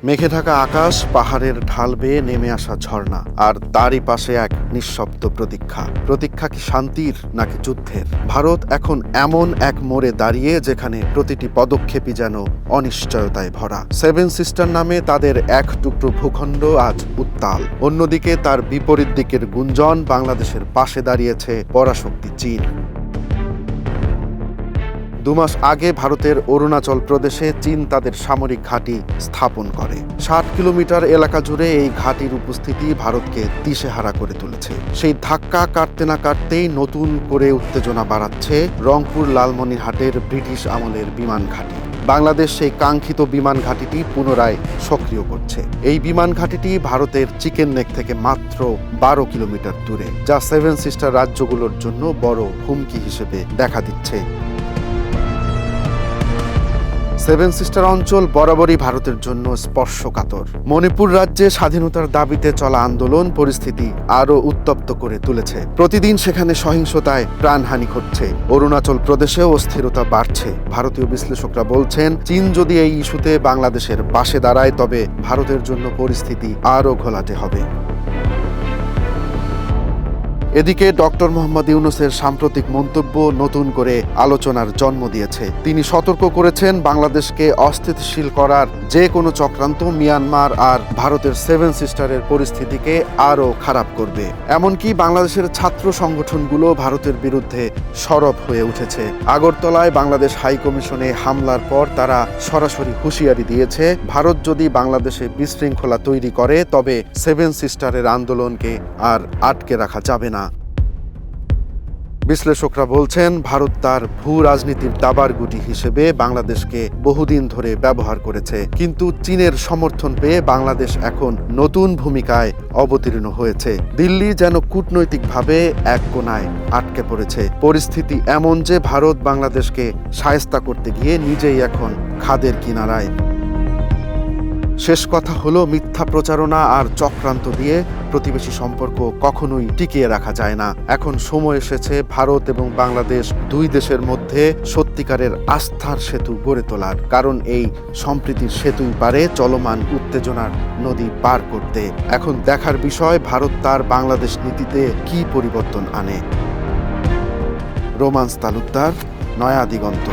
মেঘে ঢাকা আকাশ, পাহাড়ের ঢাল বেয়ে নেমে আসা ঝর্ণা, আর তারই পাশে এক নিঃশব্দ প্রতীক্ষা কি শান্তির নাকি যুদ্ধের? ভারত এখন এমন এক মোড়ে দাঁড়িয়ে যেখানে প্রতিটি পদক্ষেপই যেন অনিশ্চয়তায় ভরা। সেভেন সিস্টার নামে তাদের এক টুকরো ভূখণ্ড আজ উত্তাল। অন্যদিকে তার বিপরীত দিকের গুঞ্জন, বাংলাদেশের পাশে দাঁড়িয়েছে পরাশক্তি চীন। 2 মাস আগে ভারতের অরুণাচল প্রদেশে চীন তাদের সামরিক ঘাঁটি স্থাপন করে। 60 কিলোমিটার এলাকা জুড়ে এই ঘাঁটির উপস্থিতি ভারতকে দিশেহারা করে তুলেছে। সেই ধাক্কা কাটতে না কাটতেই নতুন করে উত্তেজনা বাড়াচ্ছে রংপুর লালমনিরহাটের ব্রিটিশ আমলের বিমান ঘাঁটি। বাংলাদেশ সেই কাঙ্ক্ষিত বিমান ঘাঁটিটি পুনরায় সক্রিয় করছে। এই বিমান ঘাঁটিটি ভারতের চিকেন নেক থেকে মাত্র 12 কিলোমিটার দূরে, যা সেভেন সিস্টার রাজ্যগুলোর জন্য বড় হুমকি হিসেবে দেখা দিচ্ছে। সেভেন সিস্টার অঞ্চল বরাবরই ভারতের জন্য স্পর্শকাতর। মণিপুর রাজ্যে স্বাধীনতার দাবিতে চলা আন্দোলন পরিস্থিতি আরও উত্তপ্ত করে তুলেছে। প্রতিদিন সেখানে সহিংসতায় প্রাণহানি ঘটছে। অরুণাচল প্রদেশেও অস্থিরতা বাড়ছে। ভারতীয় বিশ্লেষকরা বলছেন, চীন যদি এই ইস্যুতে বাংলাদেশের পাশে দাঁড়ায়, তবে ভারতের জন্য পরিস্থিতি আরও ঘোলাটে হবে। এদিকে ডক্টর মোহাম্মদ ইউনূসের সাম্প্রতিক মন্তব্য নতুন করে আলোচনার জন্ম দিয়েছে। তিনি সতর্ক করেছেন, বাংলাদেশকে অস্থিতিশীল করার যে কোনো চক্রান্ত মিয়ানমার আর ভারতের সেভেন সিস্টারের পরিস্থিতিকে আরও খারাপ করবে। এমনকি বাংলাদেশের ছাত্র সংগঠনগুলো ভারতের বিরুদ্ধে সরব হয়ে উঠেছে। আগরতলায় বাংলাদেশ হাই কমিশনে হামলার পর তারা সরাসরি হুঁশিয়ারি দিয়েছে, ভারত যদি বাংলাদেশে বিশৃঙ্খলা তৈরি করে, তবে সেভেন সিস্টারের আন্দোলনকে আর আটকে রাখা যাবে না। বিশ্লেষকরা বলছেন, ভারত তার ভূ রাজনীতির দাবার গুটি হিসেবে বাংলাদেশকে বহুদিন ধরে ব্যবহার করেছে, কিন্তু চীনের সমর্থন পেয়ে বাংলাদেশ এখন নতুন ভূমিকায় অবতীর্ণ হয়েছে। দিল্লি যেন কূটনৈতিকভাবে এক কোণায় আটকে পড়েছে। পরিস্থিতি এমন যে ভারত বাংলাদেশকে শায়েস্তা করতে গিয়ে নিজেই এখন খাদের কিনারায়। শেষ কথা হলো, মিথ্যা প্রচারণা আর চক্রান্ত দিয়ে প্রতিবেশী সম্পর্ক কখনোই টিকিয়ে রাখা যায় না। এখন সময় এসেছে ভারত এবং বাংলাদেশ দুই দেশের মধ্যে সত্যিকারের আস্থার সেতু গড়ে তোলার। কারণ এই সম্প্রীতির সেতুই পারে চলমান উত্তেজনার নদী পার করতে। এখন দেখার বিষয়, ভারত তার বাংলাদেশ নীতিতে কি পরিবর্তন আনে। রোমান্স তালুকদার, নয়া দিগন্ত।